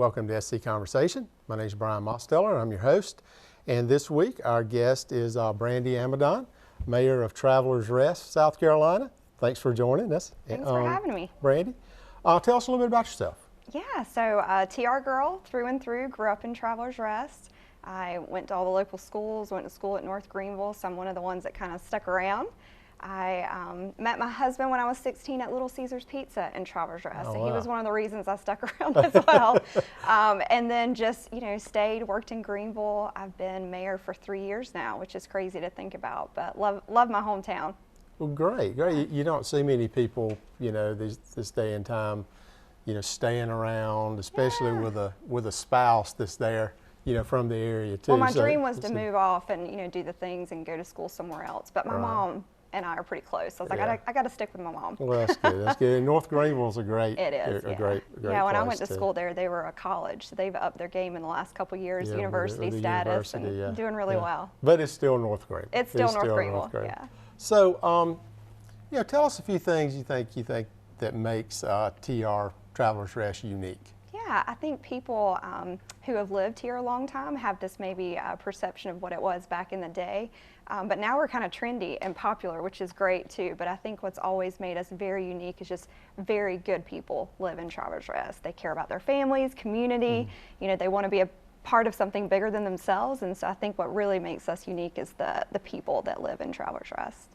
Welcome to SC Conversation. My name is Brian Mosteller, and I'm your host. And this week, our guest is Brandy Amidon, Mayor of Travelers Rest, South Carolina. Thanks for joining us. Thanks for having me. Brandy, tell us a little bit about yourself. Yeah, so TR girl through and through, grew up in Travelers Rest. I went to all the local schools, went to school at North Greenville, so I'm one of the ones that kind of stuck around. I met my husband when I was 16 at Little Caesars Pizza in Travelers Rest. Oh, So wow. he was one of the reasons I stuck around as well. And then just, stayed, worked in Greenville. I've been mayor for 3 years now, which is crazy to think about, but love my hometown. Well, great. You don't see many people, this day and time, staying around, especially with a spouse that's there, from the area too. Well, my dream was to move off and, do the things and go to school somewhere else. But my mom and I are pretty close. So I was like, I got to stick with my mom. Well, that's good. That's good. And North Greenville's a great, It is, a great yeah, when I place went to school there, they were a college. So they've upped their game in the last couple of years, university status, and doing really well. But it's still North Greenville. It's still North Greenville, yeah. So, tell us a few things you think that makes TR Travelers Rest unique. Yeah, I think people who have lived here a long time have this maybe perception of what it was back in the day. But now we're kind of trendy and popular, which is great too. But I think what's always made us very unique is just very good people live in Travelers Rest. They care about their families, community. They want to be a part of something bigger than themselves. And so I think what really makes us unique is the people that live in Travelers Rest.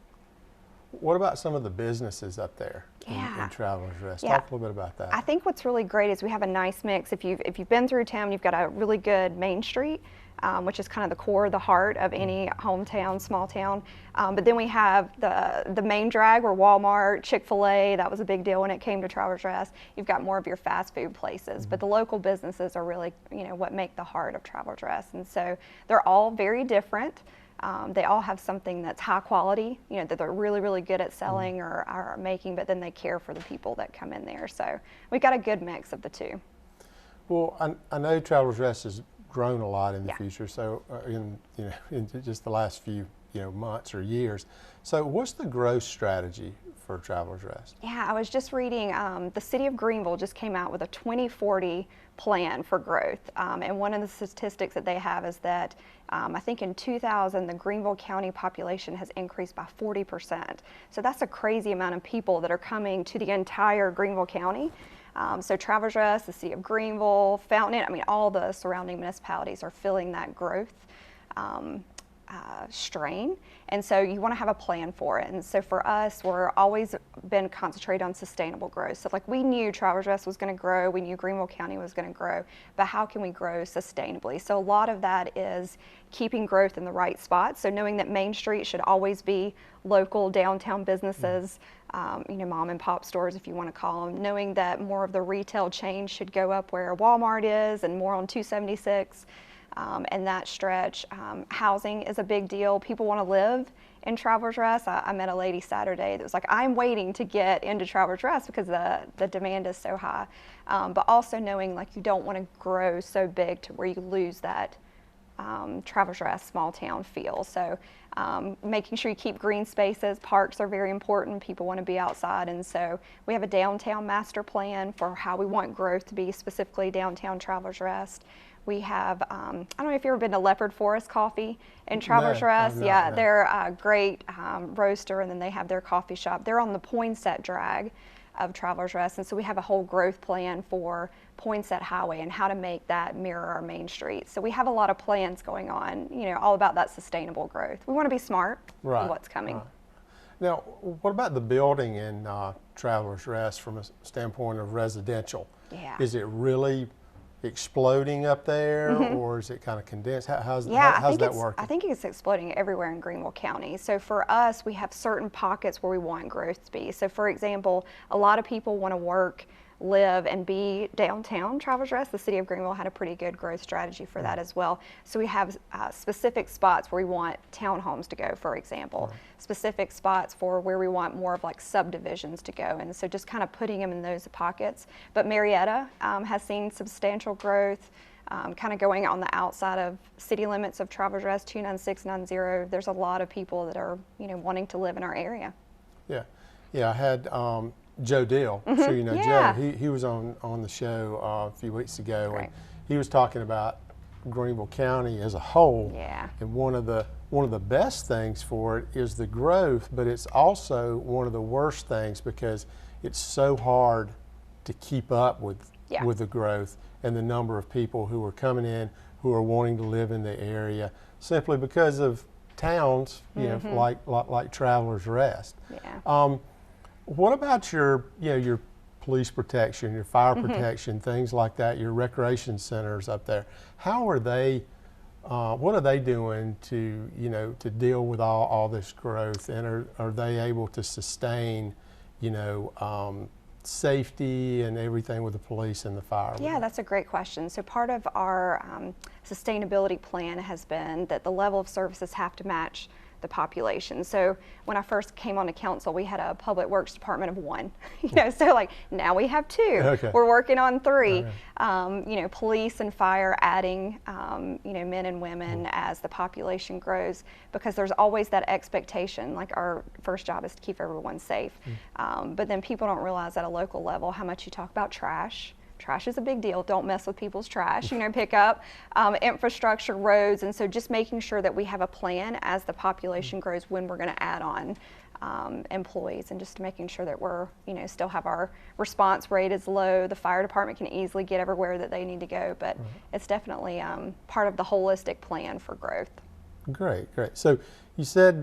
What about some of the businesses up there in Travelers Rest? Talk a little bit about that. I think what's really great is we have a nice mix. If you've been through town, you've got a really good Main Street, which is kind of the core, the heart of any hometown, small town. But then we have the main drag where Walmart, Chick-fil-A, that was a big deal when it came to Travelers Rest. You've got more of your fast food places, but the local businesses are really, what make the heart of Travelers Rest. And so they're all very different. They all have something that's high quality, that they're really, really good at selling or are making, but then they care for the people that come in there. So we've got a good mix of the two. Well, I know Travelers Rest has grown a lot in the future. So in just the last few months or years. So what's the growth strategy for Travelers Rest? Yeah, I was just reading. The city of Greenville just came out with a 2040 plan for growth, and one of the statistics that they have is that I think in 2000 the Greenville County population has increased by 40%. So that's a crazy amount of people that are coming to the entire Greenville County. So Travelers Rest, the city of Greenville, Fountain, all the surrounding municipalities are feeling that growth strain, and so you want to have a plan for it. And so for us, we're always been concentrated on sustainable growth. So we knew Travelers Rest was going to grow, we knew Greenville County was going to grow, but how can we grow sustainably? So a lot of that is keeping growth in the right spots. So knowing that Main Street should always be local downtown businesses, mom and pop stores, if you want to call them. Knowing that more of the retail chain should go up where Walmart is and more on 276. And that stretch. Housing is a big deal. People want to live in Travelers Rest. I met a lady Saturday that was like, I'm waiting to get into Travelers Rest because the demand is so high. But also knowing you don't want to grow so big to where you lose that Travelers Rest small town feel. So making sure you keep green spaces. Parks are very important. People want to be outside. And so we have a downtown master plan for how we want growth to be, specifically downtown Travelers Rest. We have, I don't know if you've ever been to Leopard Forest Coffee in Travelers Rest. Yeah, they're a great roaster, and then they have their coffee shop. They're on the Poinsett drag of Travelers Rest, and so we have a whole growth plan for Poinsett Highway and how to make that mirror our Main Street. So we have a lot of plans going on, all about that sustainable growth. We want to be smart in what's coming. Now, what about the building in Travelers Rest from a standpoint of residential? Yeah. Is it really exploding up there, or is it kind of condensed? How's that working? I think it's exploding everywhere in Greenville County. So for us, we have certain pockets where we want growth to be. So for example, a lot of people want to work, live, and be downtown Travelers Rest. The city of Greenville had a pretty good growth strategy for that as well. So we have specific spots where we want townhomes to go, for example, specific spots for where we want more of subdivisions to go. And so just kind of putting them in those pockets. But Marietta has seen substantial growth. Kind of going on the outside of city limits of Travelers Rest, 29690. There's a lot of people that are wanting to live in our area. Yeah, I had Joe Dill. I'm sure you know Yeah. Joe. He was on the show a few weeks ago, Right. and he was talking about Greenville County as a whole. Yeah. And one of the best things for it is the growth, but it's also one of the worst things because it's so hard to keep up with the growth and the number of people who are coming in who are wanting to live in the area simply because of towns, you know, like Travelers Rest. Yeah. What about your police protection, your fire protection, things like that, your recreation centers up there? How are they, what are they doing to deal with all this growth, and are they able to sustain, safety and everything with the police and the fire? Yeah, that's a great question. So part of our sustainability plan has been that the level of services have to match the population. So when I first came on to council, we had a public works department of 1. So like now we have 2. Okay. We're working on 3. Okay. Police and fire adding, men and women as the population grows, because there's always that expectation. Like our first job is to keep everyone safe, but then people don't realize at a local level how much you talk about trash. Trash is a big deal. Don't mess with people's trash. Pick up infrastructure, roads, and so just making sure that we have a plan as the population grows when we're going to add on employees, and just making sure that we're, still have our response rate is low. The fire department can easily get everywhere that they need to go, but it's definitely part of the holistic plan for growth. Great. So you said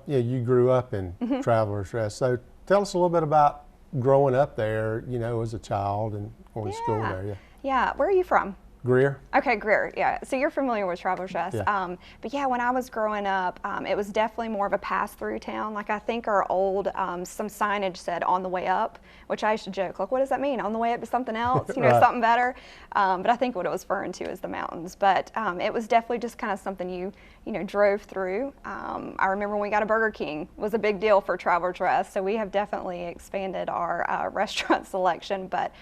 you grew up in Travelers Rest. So tell us a little bit about growing up there, as a child and going to school there. Yeah. Where are you from? Greer. Okay, Greer, yeah. So you're familiar with Travelers Rest. Yeah. But yeah, when I was growing up, it was definitely more of a pass-through town. Like I think our old, some signage said on the way up, which I used to joke, like, what does that mean? On the way up to something else, Right. something better? But I think what it was referring to is the mountains. But it was definitely just kind of something you drove through. I remember when we got a Burger King was a big deal for Travelers Rest. So we have definitely expanded our restaurant selection, but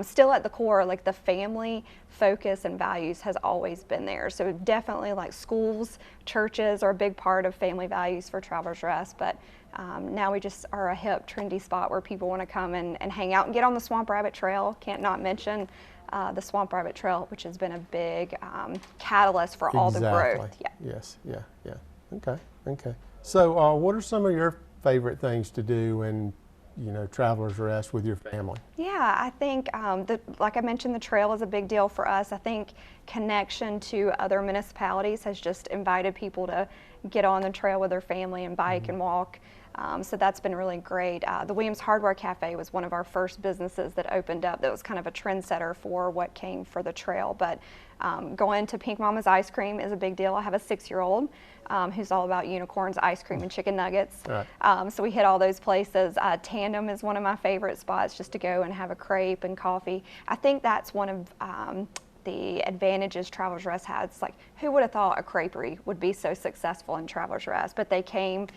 still at the core, like the family focus and values has always been there. So definitely like schools, churches are a big part of family values for Travelers Rest, but now we just are a hip, trendy spot where people want to come and hang out and get on the Swamp Rabbit Trail. Can't not mention the Swamp Rabbit Trail, which has been a big catalyst for all the growth. Yeah. Yes, yeah. Okay. So what are some of your favorite things to do in Travelers Rest with your family? Yeah, I think, like I mentioned, the trail is a big deal for us. I think connection to other municipalities has just invited people to get on the trail with their family and bike and walk. So that's been really great. The Williams Hardware Cafe was one of our first businesses that opened up that was kind of a trendsetter for what came for the trail. But going to Pink Mama's Ice Cream is a big deal. I have a 6-year-old who's all about unicorns, ice cream, and chicken nuggets. Right. So we hit all those places. Tandem is one of my favorite spots just to go and have a crepe and coffee. I think that's one of the advantages Travelers Rest has. Like, who would have thought a creperie would be so successful in Travelers Rest? But they came,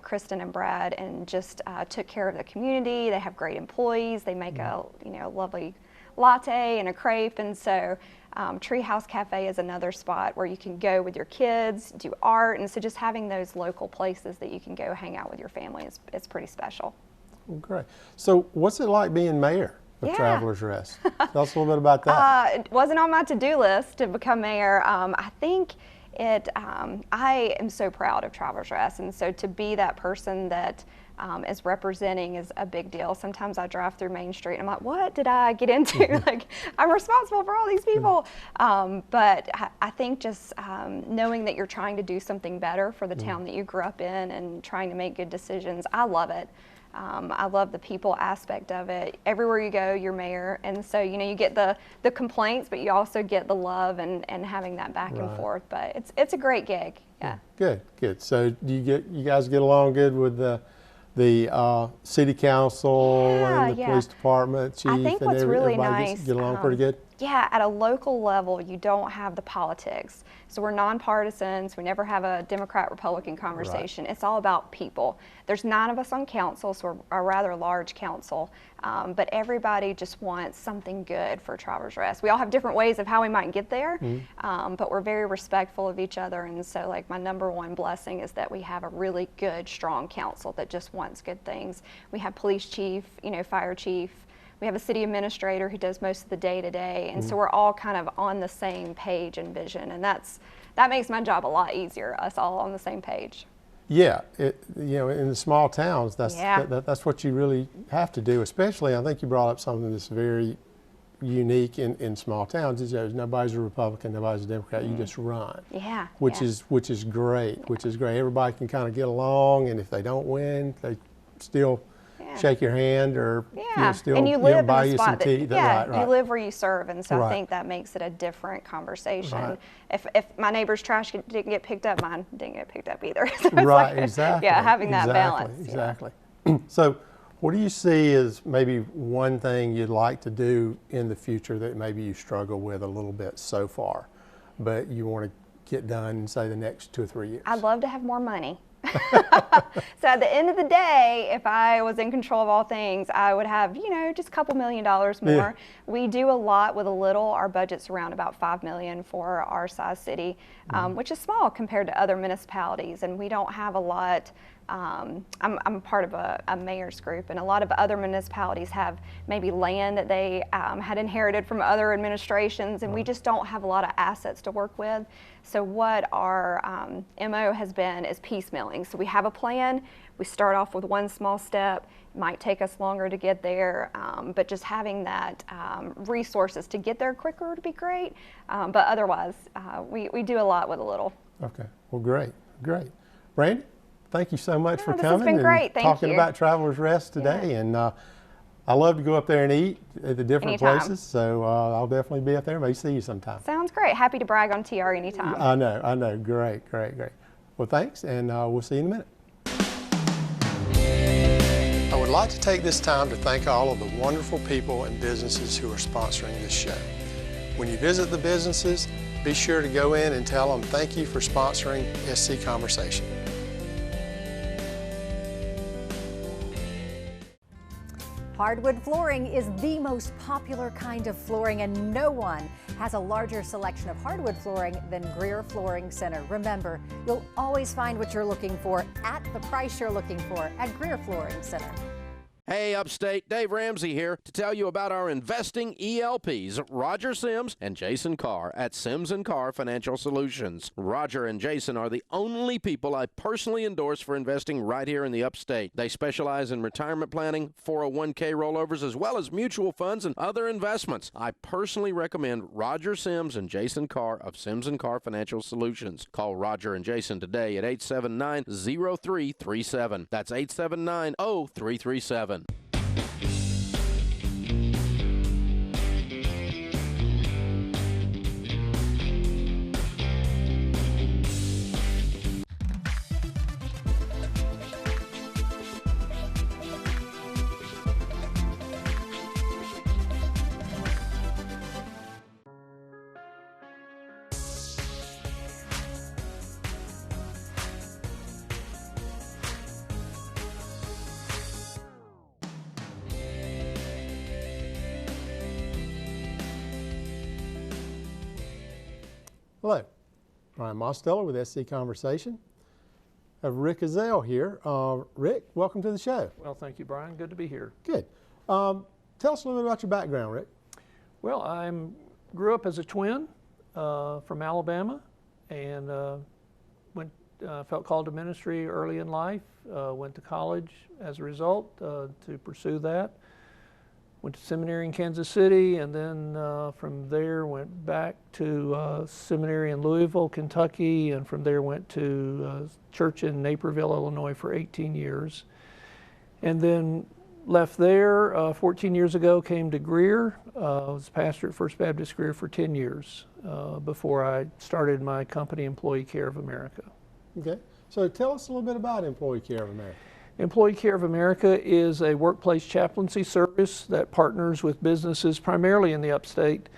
Kristen and Brad, and just took care of the community. They have great employees. They make a lovely latte and a crepe, and so Treehouse Cafe is another spot where you can go with your kids, do art, and so just having those local places that you can go hang out with your family is pretty special. Well, great. So what's it like being mayor of Travelers Rest? Tell us a little bit about that. It wasn't on my to-do list to become mayor. I think I am so proud of Travelers Rest, and so to be that person that is representing is a big deal. Sometimes I drive through Main Street and I'm like, what did I get into? Like, I'm responsible for all these people. But I think just knowing that you're trying to do something better for the town that you grew up in and trying to make good decisions, I love it. I love the people aspect of it. Everywhere you go, you're mayor, and so you get the complaints, but you also get the love and having that back and forth. But it's a great gig. Yeah. Good. So do you guys get along good with the city council and the police department chief? I think what's really nice, get along pretty good? Yeah, at a local level, you don't have the politics. So we're nonpartisans. We never have a Democrat-Republican conversation. Right. It's all about people. There's 9 of us on council, so we're a rather large council. But everybody just wants something good for Travelers Rest. We all have different ways of how we might get there, but we're very respectful of each other. And so, like, my number one blessing is that we have a really good, strong council that just wants good things. We have police chief, fire chief. We have a city administrator who does most of the day-to-day, and so we're all kind of on the same page and vision, and that makes my job a lot easier, us all on the same page. Yeah, in the small towns, that's what you really have to do, especially, I think you brought up something that's very unique in small towns, is nobody's a Republican, nobody's a Democrat, you just run. Yeah. Which is great, Everybody can kind of get along, and if they don't win, they still shake your hand or still and you live buy in the you spot some tea. Right. Right. You live where you serve, and so Right. I think that makes it a different conversation. Right. If my neighbor's trash didn't get picked up, mine didn't get picked up either. So it's Right, exactly. Yeah, having that balance. Exactly. So what do you see as maybe one thing you'd like to do in the future that maybe you struggle with a little bit so far, but you want to get done in, say, the next 2 or 3 years? I'd love to have more money. So at the end of the day, if I was in control of all things, I would have, just a couple $1 million more. Yeah. We do a lot with a little. Our budget's around about $5 million for our size city, which is small compared to other municipalities, and we don't have a lot. I'm part of a mayor's group, and a lot of other municipalities have maybe land that they had inherited from other administrations, and we just don't have a lot of assets to work with. So what our MO has been is piecemealing. So we have a plan, we start off with one small step, it might take us longer to get there, but just having that resources to get there quicker would be great, but otherwise we do a lot with a little. Okay, well, great. Brandy, thank you so much for This coming has been great. and Thank talking you. about Travelers Rest today. Yeah. And I love to go up there and eat at the different Anytime. places, so I'll definitely be up there. Maybe see you sometime. Sounds great. Happy to brag on TR anytime. I know. Great. Well, thanks, and we'll see you in a minute. I would like to take this time to thank all of the wonderful people and businesses who are sponsoring this show. When you visit the businesses, be sure to go in and tell them thank you for sponsoring SC Conversation. Hardwood flooring is the most popular kind of flooring, and no one has a larger selection of hardwood flooring than Greer Flooring Center. Remember, you'll always find what you're looking for at the price you're looking for at Greer Flooring Center. Hey, Upstate, Dave Ramsey here to tell you about our investing ELPs, Roger Sims and Jason Carr at Sims & Carr Financial Solutions. Roger and Jason are the only people I personally endorse for investing right here in the Upstate. They specialize in retirement planning, 401k rollovers, as well as mutual funds and other investments. I personally recommend Roger Sims and Jason Carr of Sims & Carr Financial Solutions. Call Roger and Jason today at 879-0337. That's 879-0337. Hello, Brian Mosteller with SC Conversation. I have Rick Ezell here. Rick, welcome to the show. Well, thank you, Brian. Good to be here. Good. Tell us a little bit about your background, Rick. Well, I grew up as a twin from Alabama, and felt called to ministry early in life. Went to college as a result to pursue that. Went to seminary in Kansas City, and then from there went back to seminary in Louisville, Kentucky, and from there went to church in Naperville, Illinois for 18 years. And then left there 14 years ago, came to Greer. Was pastor at First Baptist Greer for 10 years before I started my company, Employee Care of America. Okay, so tell us a little bit about Employee Care of America. Employee Care of America is a workplace chaplaincy service that partners with businesses primarily in the upstate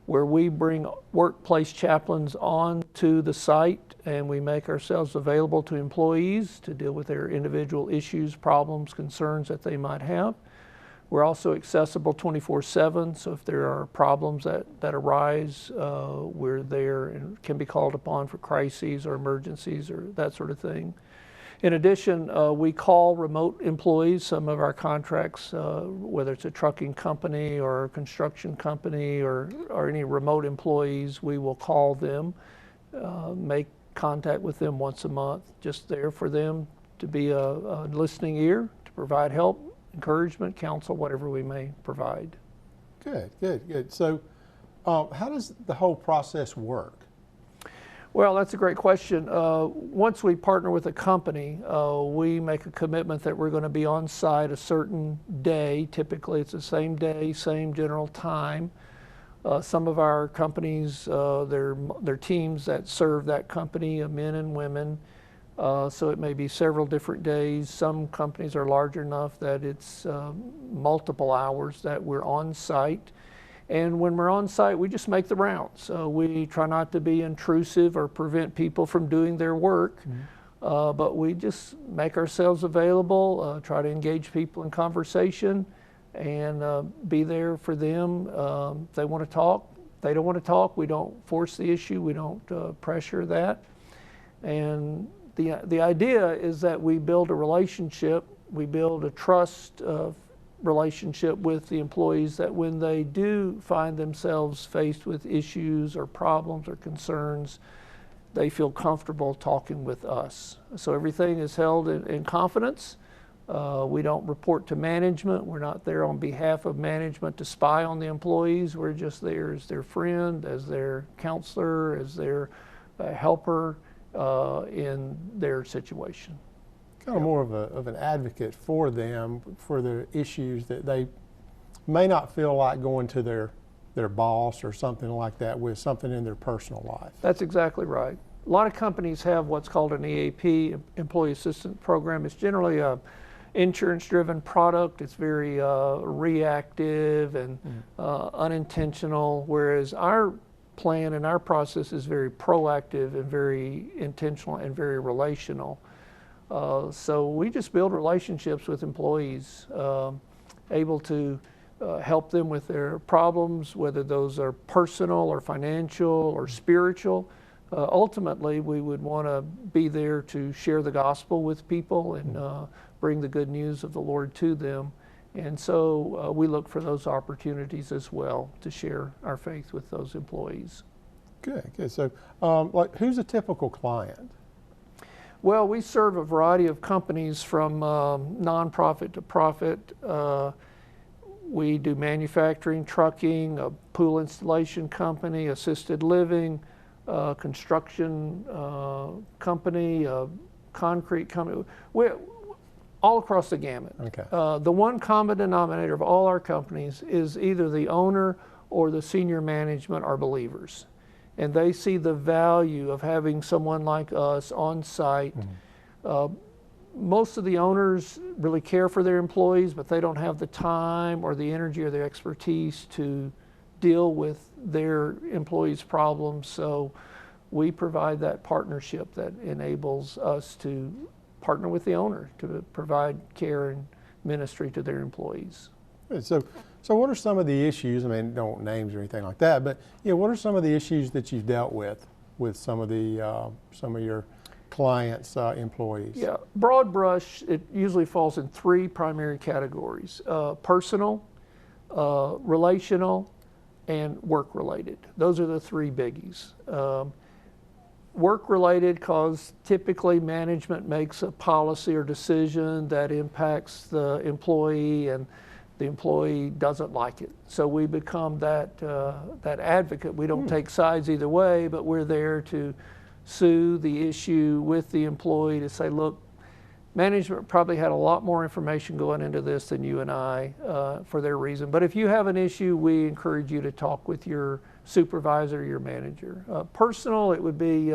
where we bring workplace chaplains on to the site and we make ourselves available to employees to deal with their individual issues, problems, concerns that they might have. We're also accessible 24/7, so if there are problems that arise, we're there and can be called upon for crises or emergencies or that sort of thing. In addition, we call remote employees. Some of our contracts, whether it's a trucking company or a construction company or any remote employees, we will call them, make contact with them once a month, just there for them to be a listening ear, to provide help, encouragement, counsel, whatever we may provide. Good, good, good. So how does the whole process work? Well, that's a great question. Once we partner with a company, we make a commitment that we're going to be on site a certain day. Typically, it's the same day, same general time. Some of our companies, they're teams that serve that company of men and women. So it may be several different days. Some companies are large enough that it's multiple hours that we're on site. And when we're on site, we just make the rounds. We try not to be intrusive or prevent people from doing their work, but we just make ourselves available, try to engage people in conversation, and be there for them. If they want to talk, they don't want to talk. We don't force the issue. We don't pressure that. And the idea is that we build a relationship, we build a trust relationship with the employees, that when they do find themselves faced with issues or problems or concerns, they feel comfortable talking with us. So everything is held in confidence. We don't report to management. We're not there on behalf of management to spy on the employees. We're just there as their friend, as their counselor, as their helper in their situation. Kind of more of an advocate for them, for their issues that they may not feel like going to their boss or something like that with something in their personal life. That's exactly right. A lot of companies have what's called an EAP, Employee Assistance Program. It's generally a insurance-driven product. It's very reactive and unintentional, whereas our plan and our process is very proactive and very intentional and very relational. So we just build relationships with employees, able to help them with their problems, whether those are personal or financial or spiritual. Ultimately, we would want to be there to share the gospel with people and bring the good news of the Lord to them. And so we look for those opportunities as well to share our faith with those employees. Good, good. So like, who's a typical client? Well, we serve a variety of companies from nonprofit to profit. We do manufacturing, trucking, a pool installation company, assisted living, construction company, concrete company. We're all across the gamut. Okay. The one common denominator of all our companies is either the owner or the senior management are believers. And they see the value of having someone like us on site. Most of the owners really care for their employees, but they don't have the time or the energy or the expertise to deal with their employees' problems. So we provide that partnership that enables us to partner with the owner to provide care and ministry to their employees. Good. So what are some of the issues, I mean, don't names or anything like that, but what are some of the issues that you've dealt with some of your clients' employees? Yeah, broad brush, it usually falls in three primary categories: personal, relational, and work-related. Those are the three biggies. Work-related because typically management makes a policy or decision that impacts the employee and the employee doesn't like it. So we become that advocate. We don't take sides either way, but we're there to soothe the issue with the employee to say, look, management probably had a lot more information going into this than you and I for their reason. But if you have an issue, we encourage you to talk with your supervisor, your manager. Personal, it would be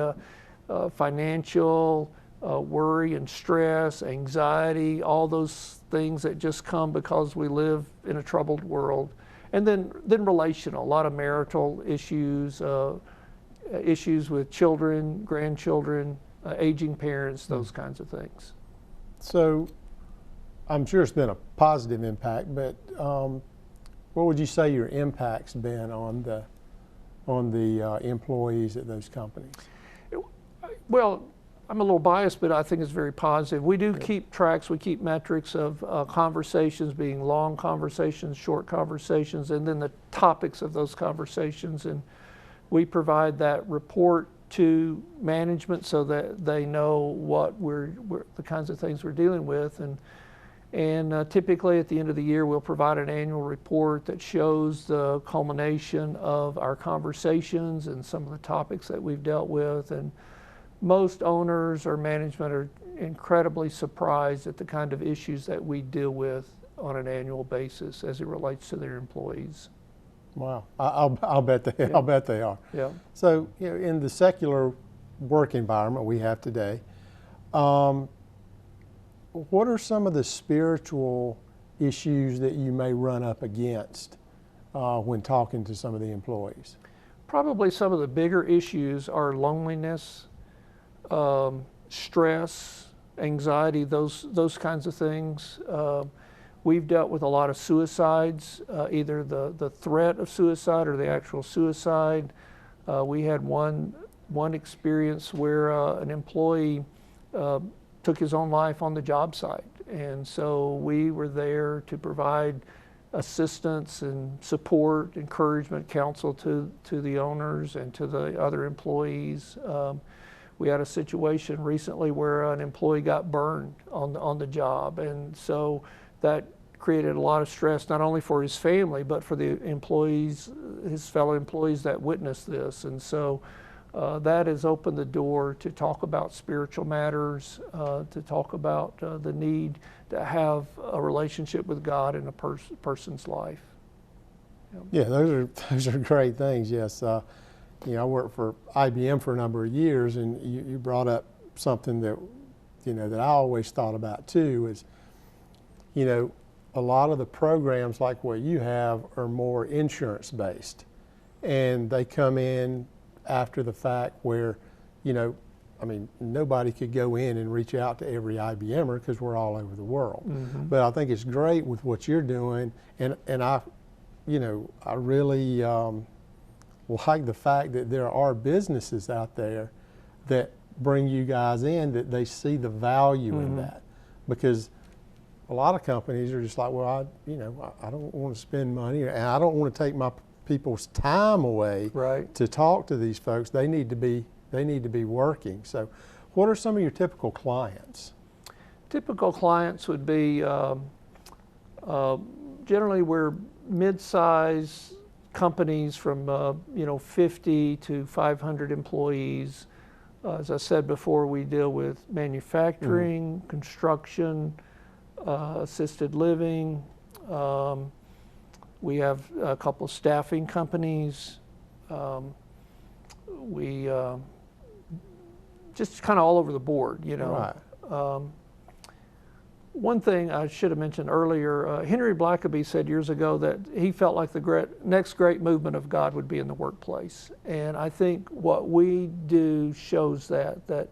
financial, worry and stress, anxiety, all those things that just come because we live in a troubled world. And then relational, a lot of marital issues, issues with children, grandchildren, aging parents, those kinds of things. So I'm sure it's been a positive impact, but what would you say your impact's been on the employees at those companies? Well, I'm a little biased, but I think it's very positive. We do keep tracks, we keep metrics of conversations being long conversations, short conversations, and then the topics of those conversations. And we provide that report to management so that they know what the kinds of things we're dealing with. And typically at the end of the year, we'll provide an annual report that shows the culmination of our conversations and some of the topics that we've dealt with. And most owners or management are incredibly surprised at the kind of issues that we deal with on an annual basis as it relates to their employees. Wow, I'll bet they are. Yeah. So, you know, in the secular work environment we have today, what are some of the spiritual issues that you may run up against when talking to some of the employees? Probably some of the bigger issues are loneliness, stress, anxiety, those kinds of things. We've dealt with a lot of suicides, either the threat of suicide or the actual suicide. We had one experience where an employee took his own life on the job site. And so we were there to provide assistance and support, encouragement, counsel to the owners and to the other employees. We had a situation recently where an employee got burned on the job, and so that created a lot of stress not only for his family but for the employees, his fellow employees that witnessed this. And so that has opened the door to talk about spiritual matters, to talk about the need to have a relationship with God in a person's life. Yeah, those are great things. Yes. You know, I worked for IBM for a number of years, and you brought up something that, you know, that I always thought about too is, you know, a lot of the programs like what you have are more insurance based, and they come in after the fact where, you know, I mean, nobody could go in and reach out to every IBMer because we're all over the world. Mm-hmm. But I think it's great with what you're doing, and I, you know, I really like the fact that there are businesses out there that bring you guys in, that they see the value in that, because a lot of companies are just like, well, I don't want to spend money, and I don't want to take my people's time away to talk to these folks. They need to be working. So, what are some of your typical clients? Typical clients would be generally we're mid-size companies from 50 to 500 employees. As I said before, we deal with manufacturing, construction, assisted living. We have a couple of staffing companies. We just kind of all over the board, you know. Right. One thing I should have mentioned earlier, Henry Blackaby said years ago that he felt like the next great movement of God would be in the workplace. And I think what we do shows that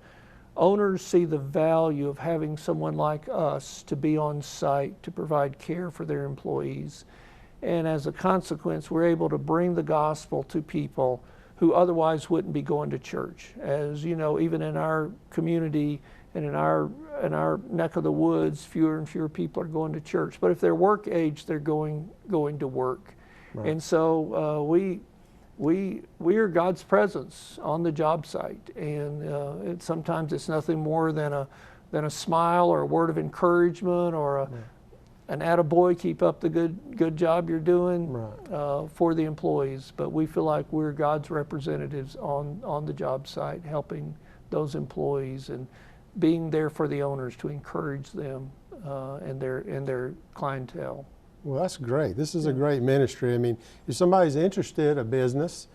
owners see the value of having someone like us to be on site to provide care for their employees. And as a consequence, we're able to bring the gospel to people who otherwise wouldn't be going to church. As you know, even in our community and in our neck of the woods, fewer and fewer people are going to church. But if they're work age, they're going to work. Right. And so we are God's presence on the job site, and sometimes it's nothing more than a smile or a word of encouragement or an attaboy, keep up the good job you're doing for the employees. But we feel like we're God's representatives on the job site, helping those employees and being there for the owners to encourage them and their clientele. Well, that's great. This is a great ministry. I mean, if somebody's interested, a business,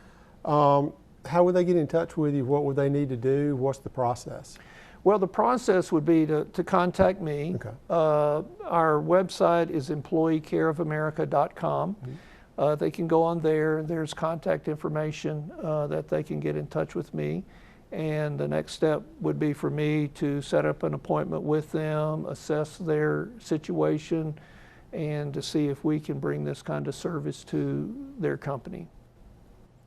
how would they get in touch with you? What would they need to do? What's the process? Well, the process would be to contact me. Okay. Our website is employeecareofamerica.com. they can go on there. There's contact information that they can get in touch with me. And the next step would be for me to set up an appointment with them, assess their situation, and to see if we can bring this kind of service to their company.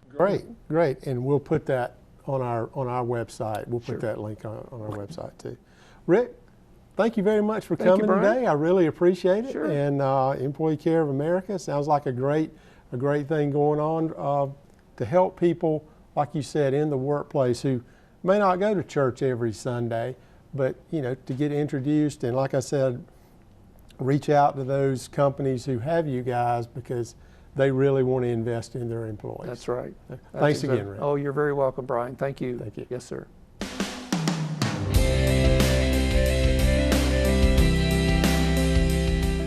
Great, great. And we'll put that on our website. We'll put Sure. that link on our website too. Rick, thank you very much for coming Brian. today. I really appreciate it. Sure. And Employee Care of America sounds like a great thing going on to help people, like you said, in the workplace who may not go to church every Sunday, but to get introduced, and like I said, reach out to those companies who have you guys because they really want to invest in their employees. That's right. Thanks again, Rick. Oh, you're very welcome, Brian. Thank you. Thank you. Yes, sir.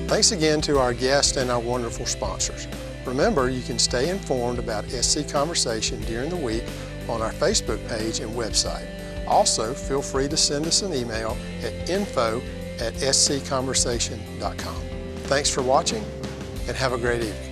Thanks again to our guests and our wonderful sponsors. Remember, you can stay informed about SC Conversation during the week on our Facebook page and website. Also, feel free to send us an email at info@scconversation.com. Thanks for watching and have a great evening.